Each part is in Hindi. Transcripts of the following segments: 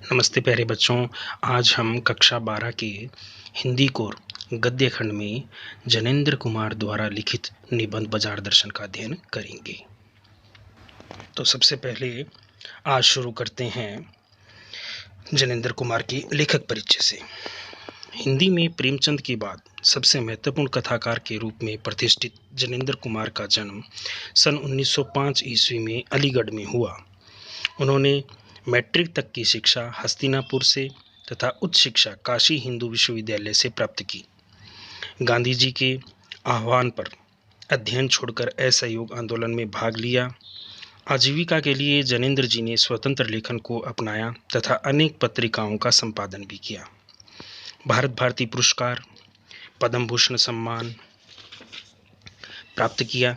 नमस्ते प्यारे बच्चों। आज हम कक्षा 12 के हिंदी कोर गद्य खंड में जनेंद्र कुमार द्वारा लिखित निबंध बाजार दर्शन का अध्ययन करेंगे। तो सबसे पहले आज शुरू करते हैं जनेंद्र कुमार की लेखक परिचय से। हिंदी में प्रेमचंद के बाद सबसे महत्वपूर्ण कथाकार के रूप में प्रतिष्ठित जनेंद्र कुमार का जन्म सन 1905 ईस्वी में अलीगढ़ में हुआ। उन्होंने मैट्रिक तक की शिक्षा हस्तिनापुर से तथा उच्च शिक्षा काशी हिंदू विश्वविद्यालय से प्राप्त की। गांधी जी के आह्वान पर अध्ययन छोड़कर असहयोग आंदोलन में भाग लिया। आजीविका के लिए जनेंद्र जी ने स्वतंत्र लेखन को अपनाया तथा अनेक पत्रिकाओं का संपादन भी किया। भारत भारती पुरस्कार, पद्म भूषण सम्मान प्राप्त किया।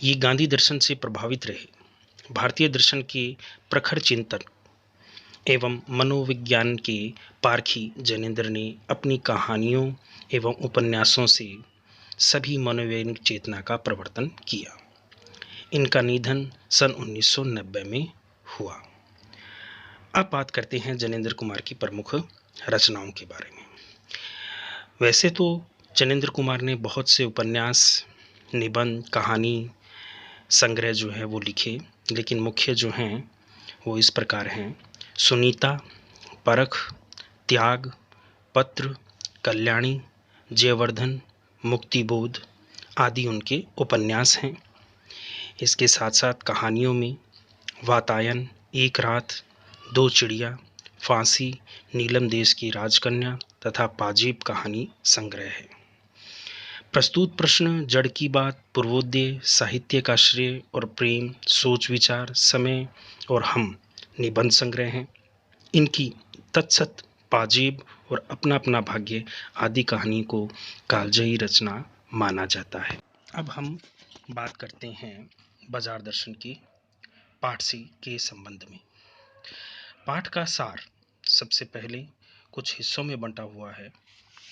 ये गांधी दर्शन से प्रभावित रहे। भारतीय दर्शन के प्रखर चिंतन एवं मनोविज्ञान के पारखी जनेंद्र ने अपनी कहानियों एवं उपन्यासों से सभी मनोवैज्ञानिक चेतना का प्रवर्तन किया। इनका निधन सन 1990 में हुआ। अब बात करते हैं जनेंद्र कुमार की प्रमुख रचनाओं के बारे में। वैसे तो जनेंद्र कुमार ने बहुत से उपन्यास, निबंध, कहानी संग्रह जो है वो लिखे, लेकिन मुख्य जो हैं वो इस प्रकार हैं: सुनीता, परख, त्याग, पत्र, कल्याणी, जयवर्धन, मुक्तिबोध आदि उनके उपन्यास हैं। इसके साथ साथ कहानियों में वातायन, एक रात, दो चिड़िया, फांसी, नीलम देश की राजकन्या तथा पाजेब कहानी संग्रह है। प्रस्तुत प्रश्न, जड़ की बात, पूर्वोदय, साहित्य का श्रेय और प्रेम, सोच विचार, समय और हम निबंध संग्रह हैं। इनकी तत्सत, पाजेब और अपना अपना भाग्य आदि कहानी को कालजयी रचना माना जाता है। अब हम बात करते हैं बाजार दर्शन की पाठ के संबंध में। पाठ का सार सबसे पहले कुछ हिस्सों में बंटा हुआ है,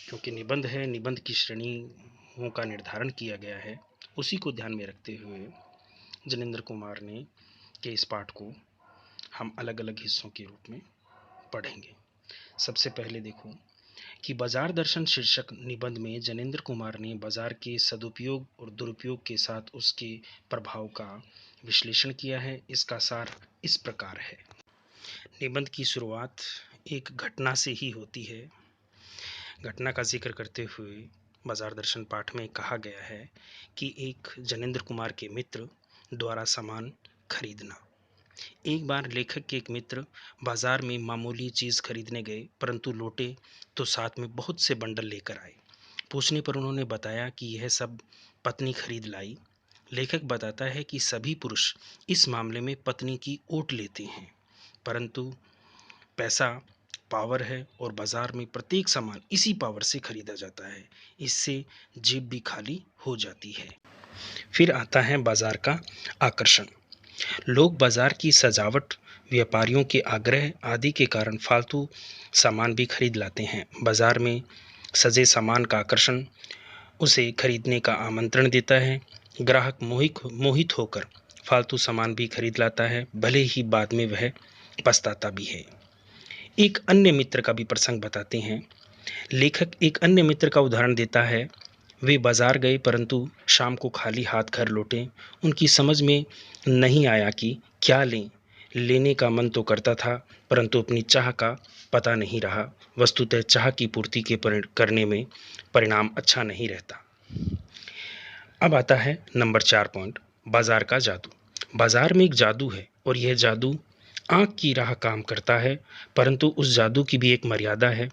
क्योंकि निबंध है, निबंध की श्रेणियों का निर्धारण किया गया है। उसी को ध्यान में रखते हुए जनेंद्र कुमार ने के इस पाठ को हम अलग अलग हिस्सों के रूप में पढ़ेंगे। सबसे पहले देखो कि बाजार दर्शन शीर्षक निबंध में जनेंद्र कुमार ने बाजार के सदुपयोग और दुरुपयोग के साथ उसके प्रभाव का विश्लेषण किया है। इसका सार इस प्रकार है। निबंध की शुरुआत एक घटना से ही होती है। घटना का जिक्र करते हुए बाजार दर्शन पाठ में कहा गया है कि एक जनेंद्र कुमार के मित्र द्वारा सामान खरीदना। एक बार लेखक के एक मित्र बाजार में मामूली चीज़ खरीदने गए, परंतु लौटे तो साथ में बहुत से बंडल लेकर आए। पूछने पर उन्होंने बताया कि यह सब पत्नी खरीद लाई। लेखक बताता है कि सभी पुरुष इस मामले में पत्नी की ओट लेते हैं, परंतु पैसा पावर है और बाजार में प्रत्येक सामान इसी पावर से खरीदा जाता है। इससे जेब भी खाली हो जाती है। फिर आता है बाजार का आकर्षण। लोग बाजार की सजावट, व्यापारियों के आग्रह आदि के कारण फालतू सामान भी खरीद लाते हैं। बाजार में सजे सामान का आकर्षण उसे खरीदने का आमंत्रण देता है। ग्राहक मोहित होकर फालतू सामान भी खरीद लाता है, भले ही बाद में वह पछताता भी है। एक अन्य मित्र का भी प्रसंग बताते हैं। लेखक एक अन्य मित्र का उदाहरण देता है। वे बाजार गए, परंतु शाम को खाली हाथ घर लौटे। उनकी समझ में नहीं आया कि क्या लें। लेने का मन तो करता था, परंतु अपनी चाह का पता नहीं रहा। वस्तुतः चाह की पूर्ति करने में परिणाम अच्छा नहीं रहता। अब आता है नंबर 4 पॉइंट, बाजार का जादू। बाजार में एक जादू है और यह जादू आँख की राह काम करता है, परंतु उस जादू की भी एक मर्यादा है।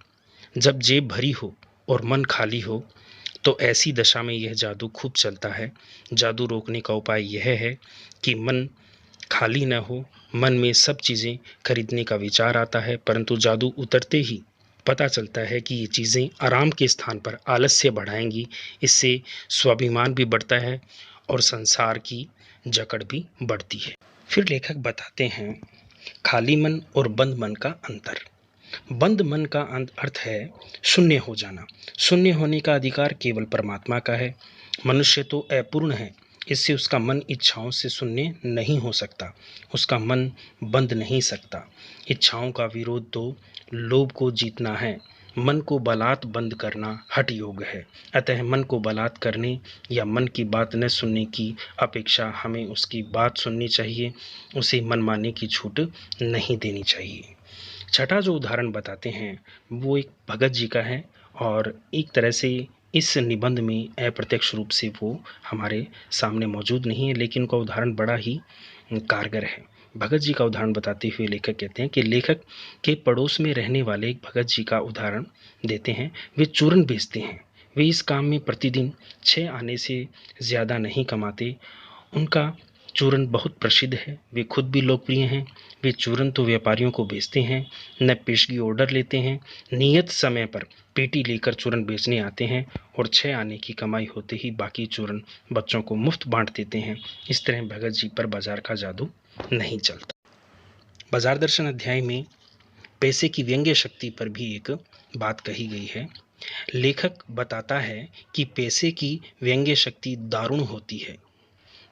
जब जेब भरी हो और मन खाली हो तो ऐसी दशा में यह जादू खूब चलता है। जादू रोकने का उपाय यह है कि मन खाली न हो, मन में सब चीज़ें खरीदने का विचार आता है, परंतु जादू उतरते ही पता चलता है कि ये चीज़ें आराम के स्थान पर आलस्य बढ़ाएंगी। इससे स्वाभिमान भी बढ़ता है और संसार की जकड़ भी बढ़ती है। फिर लेखक बताते हैं खाली मन और बंद मन का अंतर। बंद मन का अर्थ है शून्य हो जाना। शून्य होने का अधिकार केवल परमात्मा का है। मनुष्य तो अपूर्ण है, इससे उसका मन इच्छाओं से शून्य नहीं हो सकता, उसका मन बंध नहीं सकता। इच्छाओं का विरोध तो लोभ को जीतना है। मन को बलात् बंद करना हठ योग है। अतः मन को बलात् करने या मन की बात न सुनने की अपेक्षा हमें उसकी बात सुननी चाहिए, उसे मनमाने की छूट नहीं देनी चाहिए। छठा जो उदाहरण बताते हैं वो एक भगत जी का है, और एक तरह से इस निबंध में अप्रत्यक्ष रूप से वो हमारे सामने मौजूद नहीं है, लेकिन उनका उदाहरण बड़ा ही कारगर है। भगत जी का उदाहरण बताते हुए लेखक कहते हैं कि लेखक के पड़ोस में रहने वाले एक भगत जी का उदाहरण देते हैं। वे चूरन बेचते हैं। वे इस काम में प्रतिदिन 6 आने से ज़्यादा नहीं कमाते। उनका चूरन बहुत प्रसिद्ध है, वे खुद भी लोकप्रिय हैं। वे चूरन तो व्यापारियों को बेचते हैं, न पेशगी ऑर्डर लेते हैं। नियत समय पर पेटी लेकर चूरन बेचने आते हैं और 6 आने की कमाई होते ही बाकी चूरन बच्चों को मुफ्त बांट देते हैं। इस तरह भगत जी पर बाजार का जादू नहीं चलता। बाजार दर्शन अध्याय में पैसे की व्यंग्य शक्ति पर भी एक बात कही गई है। लेखक बताता है कि पैसे की व्यंग्य शक्ति दारुण होती है।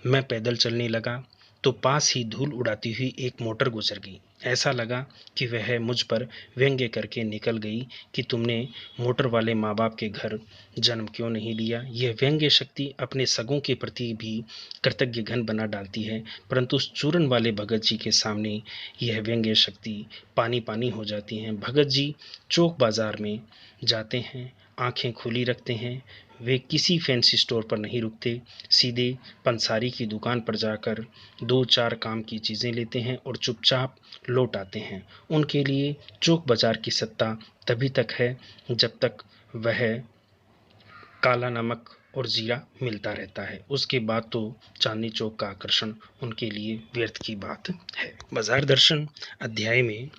मैं पैदल चलने लगा तो पास ही धूल उड़ाती हुई एक मोटर गुजर गई। ऐसा लगा कि वह मुझ पर व्यंग्य करके निकल गई कि तुमने मोटर वाले माँ बाप के घर जन्म क्यों नहीं लिया। यह व्यंग्य शक्ति अपने सगों के प्रति भी कृतज्ञ घन बना डालती है, परंतु उस चूरन वाले भगत जी के सामने यह व्यंग्य शक्ति पानी पानी हो जाती है। भगत जी चौक बाजार में जाते हैं, आंखें खुली रखते हैं। वे किसी फैंसी स्टोर पर नहीं रुकते, सीधे पंसारी की दुकान पर जाकर 2-4 काम की चीज़ें लेते हैं और चुपचाप लौट आते हैं। उनके लिए चौक बाजार की सत्ता तभी तक है जब तक वह काला नमक और जीरा मिलता रहता है। उसके बाद तो चांदनी चौक का आकर्षण उनके लिए व्यर्थ की बात है। बाजार दर्शन अध्याय में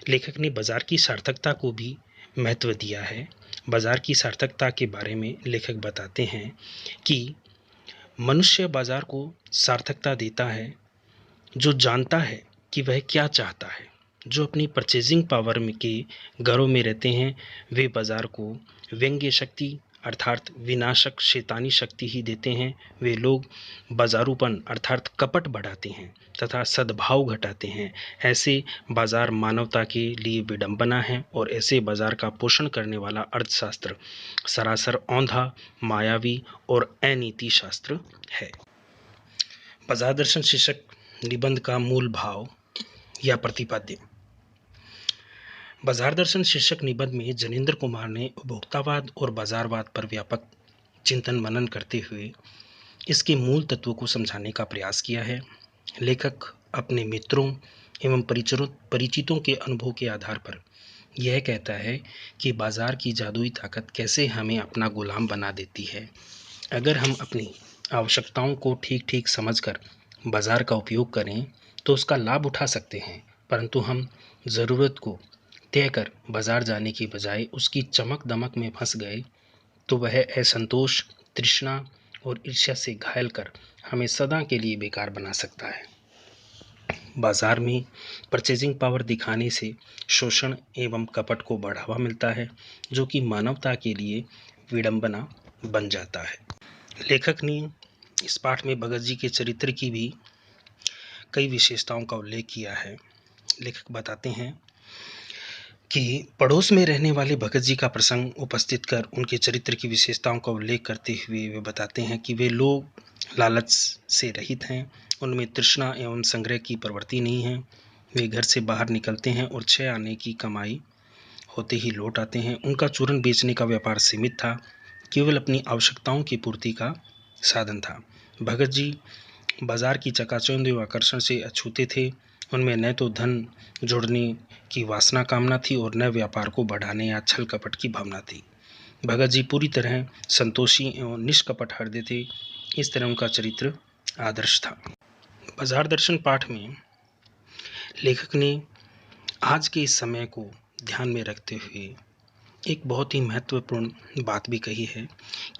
लेखक ने बाजार की सार्थकता को भी महत्व दिया है। बाजार की सार्थकता के बारे में लेखक बताते हैं कि मनुष्य बाजार को सार्थकता देता है जो जानता है कि वह क्या चाहता है। जो अपनी परचेजिंग पावर में के घरों में रहते हैं वे बाजार को व्यंग्य शक्ति अर्थात विनाशक शैतानी शक्ति ही देते हैं। वे लोग बाजारूपन अर्थात कपट बढ़ाते हैं तथा सद्भाव घटाते हैं। ऐसे बाजार मानवता के लिए विडंबना है और ऐसे बाजार का पोषण करने वाला अर्थशास्त्र सरासर औंधा, मायावी और अनीति शास्त्र है। बाजार दर्शन शीर्षक निबंध का मूल भाव या प्रतिपाद्य। बाजार दर्शन शीर्षक निबंध में जनेंद्र कुमार ने उपभोक्तावाद और बाजारवाद पर व्यापक चिंतन मनन करते हुए इसके मूल तत्वों को समझाने का प्रयास किया है। लेखक अपने मित्रों एवं परिचितों के अनुभव के आधार पर यह कहता है कि बाजार की जादुई ताकत कैसे हमें अपना गुलाम बना देती है। अगर हम अपनी आवश्यकताओं को ठीक ठीक समझकर बाजार का उपयोग करें तो उसका लाभ उठा सकते हैं, परंतु हम ज़रूरत को तय कर बाजार जाने की बजाय उसकी चमक दमक में फंस गए तो वह असंतोष, तृष्णा और ईर्ष्या से घायल कर हमें सदा के लिए बेकार बना सकता है। बाजार में परचेजिंग पावर दिखाने से शोषण एवं कपट को बढ़ावा मिलता है, जो कि मानवता के लिए विडंबना बन जाता है। लेखक ने इस पाठ में भगत जी के चरित्र की भी कई विशेषताओं का उल्लेख किया है। लेखक बताते हैं कि पड़ोस में रहने वाले भगत जी का प्रसंग उपस्थित कर उनके चरित्र की विशेषताओं का उल्लेख करते हुए वे बताते हैं कि वे लोग लालच से रहित हैं, उनमें तृष्णा एवं संग्रह की प्रवृत्ति नहीं है। वे घर से बाहर निकलते हैं और 6 आने की कमाई होते ही लौट आते हैं। उनका चूरन बेचने का व्यापार सीमित था, केवल अपनी आवश्यकताओं की पूर्ति का साधन था। भगत जी बाजार की चकाचौंध एवं आकर्षण से अछूते थे। उनमें न तो धन जोड़ने की वासना कामना थी और न व्यापार को बढ़ाने या छल कपट की भावना थी। भगत जी पूरी तरह संतोषी एवं निष्कपट हृदय थे। इस तरह उनका चरित्र आदर्श था। बाजार दर्शन पाठ में लेखक ने आज के इस समय को ध्यान में रखते हुए एक बहुत ही महत्वपूर्ण बात भी कही है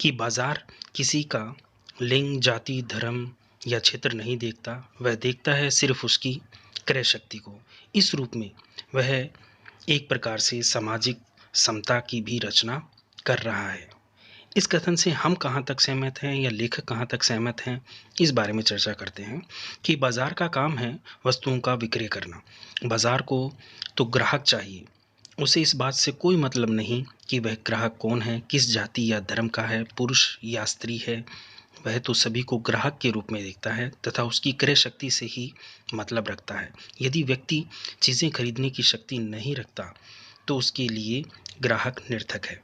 कि बाजार किसी का लिंग, जाति, धर्म या क्षेत्र नहीं देखता, वह देखता है सिर्फ उसकी क्रय शक्ति को। इस रूप में वह एक प्रकार से सामाजिक समता की भी रचना कर रहा है। इस कथन से हम कहाँ तक सहमत हैं या लेखक कहाँ तक सहमत हैं, इस बारे में चर्चा करते हैं कि बाजार का काम है वस्तुओं का विक्रय करना। बाजार को तो ग्राहक चाहिए, उसे इस बात से कोई मतलब नहीं कि वह ग्राहक कौन है, किस जाति या धर्म का है, पुरुष या स्त्री है। वह तो सभी को ग्राहक के रूप में देखता है तथा उसकी क्रय शक्ति से ही मतलब रखता है। यदि व्यक्ति चीज़ें खरीदने की शक्ति नहीं रखता तो उसके लिए ग्राहक निर्थक है।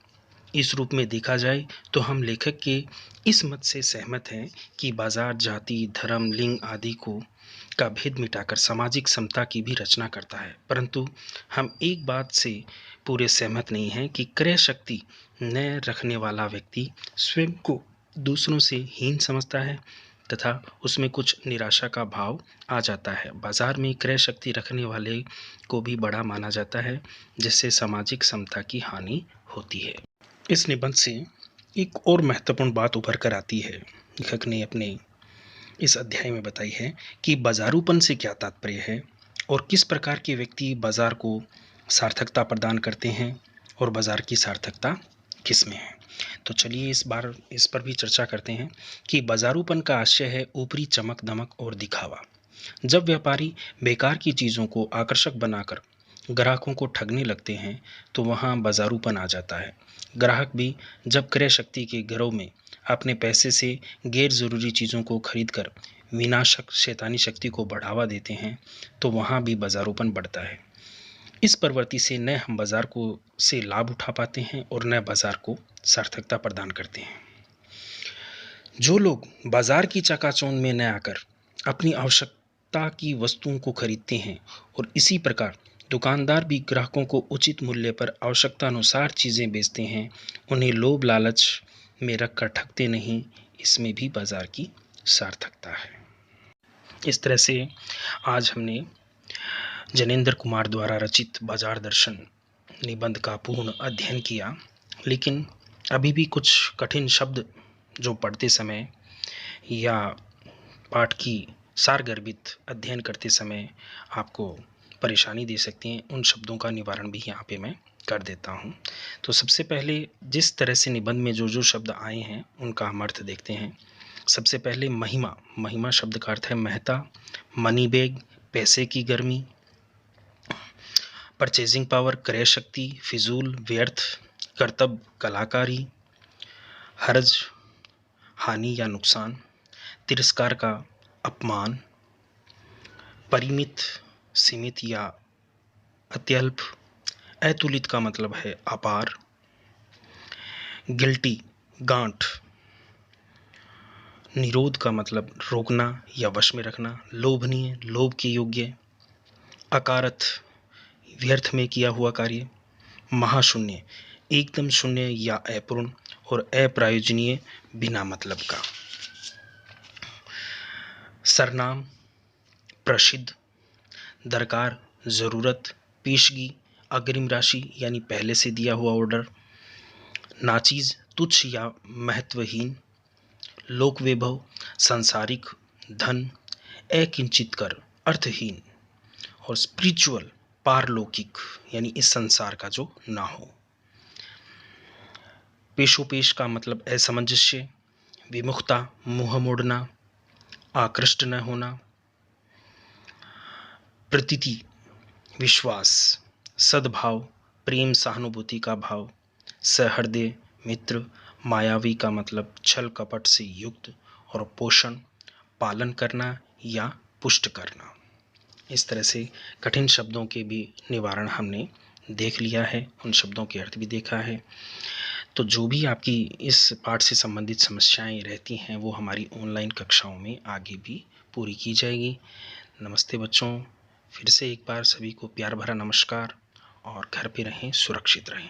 इस रूप में देखा जाए तो हम लेखक के इस मत से सहमत हैं कि बाजार जाति, धर्म, लिंग आदि को का भेद मिटाकर सामाजिक समता की भी रचना करता है। परंतु हम एक बात से पूरे सहमत नहीं हैं कि क्रय शक्ति न रखने वाला व्यक्ति स्वयं को दूसरों से हीन समझता है तथा उसमें कुछ निराशा का भाव आ जाता है। बाजार में क्रय शक्ति रखने वाले को भी बड़ा माना जाता है, जिससे सामाजिक समता की हानि होती है। इस निबंध से एक और महत्वपूर्ण बात उभर कर आती है। लेखक ने अपने इस अध्याय में बताई है कि बाजारूपन से क्या तात्पर्य है और किस प्रकार के व्यक्ति बाजार को सार्थकता प्रदान करते हैं और बाजार की सार्थकता किस में है। तो चलिए इस पर भी चर्चा करते हैं कि बाजारूपन का आशय है ऊपरी चमक दमक और दिखावा। जब व्यापारी बेकार की चीज़ों को आकर्षक बनाकर ग्राहकों को ठगने लगते हैं तो वहाँ बाजारूपन आ जाता है। ग्राहक भी जब क्रय शक्ति के घरों में अपने पैसे से गैर ज़रूरी चीज़ों को खरीदकर विनाशक शैतानी शक्ति को बढ़ावा देते हैं तो वहाँ भी बाजारूपन बढ़ता है। इस प्रवृत्ति से न हम बाजार को से लाभ उठा पाते हैं और न बाजार को सार्थकता प्रदान करते हैं। जो लोग बाजार की चकाचौंध में न आकर अपनी आवश्यकता की वस्तुओं को खरीदते हैं और इसी प्रकार दुकानदार भी ग्राहकों को उचित मूल्य पर आवश्यकता अनुसार चीज़ें बेचते हैं, उन्हें लोभ लालच में रखकर ठगते नहीं, इसमें भी बाजार की सार्थकता है। इस तरह से आज हमने जनेंद्र कुमार द्वारा रचित बाजार दर्शन निबंध का पूर्ण अध्ययन किया। लेकिन अभी भी कुछ कठिन शब्द जो पढ़ते समय या पाठ की सारगर्भित अध्ययन करते समय आपको परेशानी दे सकती हैं, उन शब्दों का निवारण भी यहाँ पे मैं कर देता हूँ। तो सबसे पहले जिस तरह से निबंध में जो जो शब्द आए हैं उनका हम अर्थ देखते हैं। सबसे पहले महिमा। महिमा शब्द का अर्थ है महता, मनी बैग पैसे की गर्मी, परचेजिंग पावर क्रय शक्ति, फिजूल व्यर्थ, कर्तव्य कलाकारी, हर्ज हानि या नुकसान, तिरस्कार का अपमान, परिमित सीमित या अत्यल्प, अतुलित का मतलब है अपार, गिल्टी गांठ, निरोध का मतलब रोकना या वश में रखना, लोभनीय लोभ के योग्य, अकारथ व्यर्थ में किया हुआ कार्य, महाशून्य एकदम शून्य या अपूर्ण और अप्रायोजनीय बिना मतलब का। सरनाम प्रसिद्ध, दरकार ज़रूरत, पेशगी अग्रिम राशि यानी पहले से दिया हुआ ऑर्डर, नाचीज तुच्छ या महत्वहीन, लोक वैभव सांसारिक धन, अकिंचित कर अर्थहीन और स्पिरिचुअल पारलौकिक यानी इस संसार का जो ना हो। पेशोपेश का मतलब असमंजस्य, विमुखता मुंह मोड़ना, आकृष्ट न होना, प्रतीति विश्वास, सद्भाव प्रेम सहानुभूति का भाव, सहृदय मित्र, मायावी का मतलब छल कपट से युक्त और पोषण पालन करना या पुष्ट करना। इस तरह से कठिन शब्दों के भी निवारण हमने देख लिया है, उन शब्दों के अर्थ भी देखा है। तो जो भी आपकी इस पाठ से संबंधित समस्याएं रहती हैं वो हमारी ऑनलाइन कक्षाओं में आगे भी पूरी की जाएगी। नमस्ते बच्चों, फिर से एक बार सभी को प्यार भरा नमस्कार और घर पे रहें, सुरक्षित रहें।